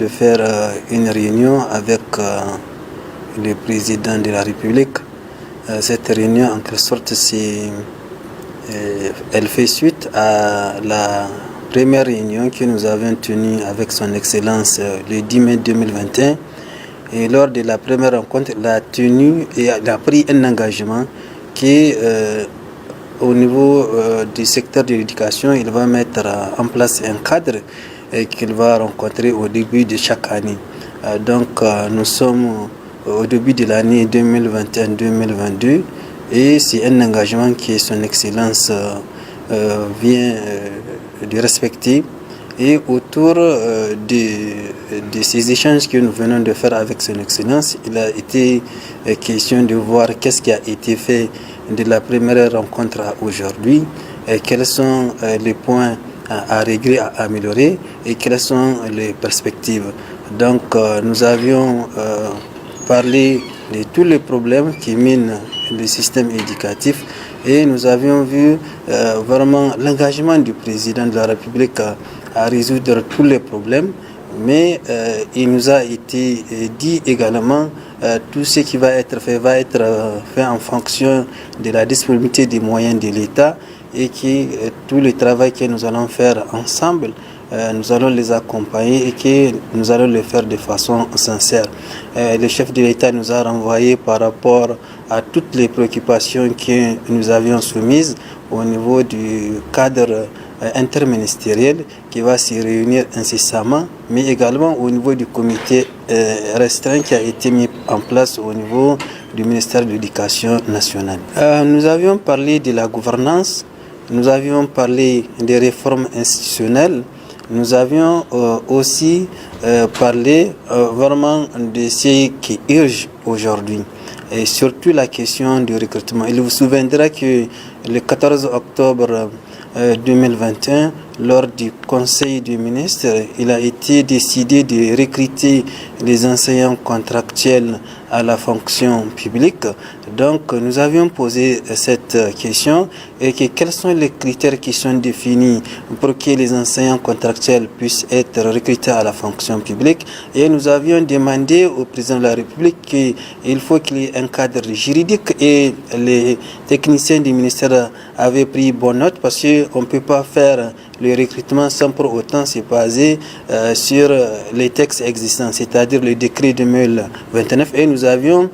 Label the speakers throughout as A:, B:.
A: de faire une réunion avec le président de la République. Cette réunion, en quelque sorte, elle fait suite à la première réunion que nous avons tenue avec son Excellence le 10 mai 2021. Et lors de la première rencontre, il a pris un engagement qui, au niveau du secteur de l'éducation, il va mettre en place un cadre qu'il va rencontrer au début de chaque année. Donc nous sommes au début de l'année 2021-2022 et c'est un engagement que son Excellence vient de respecter. Et autour de ces échanges que nous venons de faire avec son Excellence, il a été question de voir qu'est-ce qui a été fait de la première rencontre à aujourd'hui, quels sont les points à régler, à améliorer et quelles sont les perspectives. Donc nous avions parlé de tous les problèmes qui minent le système éducatif et nous avions vu vraiment l'engagement du président de la République à résoudre tous les problèmes, mais il nous a été dit également tout ce qui va être fait en fonction de la disponibilité des moyens de l'État et que tout le travail que nous allons faire ensemble, nous allons les accompagner et que nous allons le faire de façon sincère. Le chef de l'État nous a renvoyé par rapport à toutes les préoccupations que nous avions soumises au niveau du cadre interministériel qui va se réunir incessamment, mais également au niveau du comité restreint qui a été mis en place au niveau du ministère de l'Éducation nationale. Nous avions parlé de la gouvernance, nous avions parlé des réformes institutionnelles, nous avions aussi parlé vraiment de ce qui urge aujourd'hui. Et surtout la question du recrutement. Il vous souviendra que le 14 octobre 2021, lors du Conseil des ministres, il a été décidé de recruter les enseignants contractuels à la fonction publique. Donc nous avions posé cette question et quels sont les critères qui sont définis pour que les enseignants contractuels puissent être recrutés à la fonction publique. Et nous avions demandé au président de la République qu'il faut qu'il y ait un cadre juridique et les techniciens du ministère avaient pris bonne note parce qu'on ne peut pas faire le recrutement sans pour autant se baser sur les textes existants, c'est-à-dire le décret 2029. Et nous avions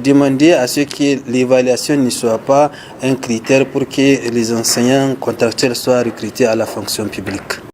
A: demandé à ce que l'évaluation ne soit pas un critère pour que les enseignants contractuels soient recrutés à la fonction publique.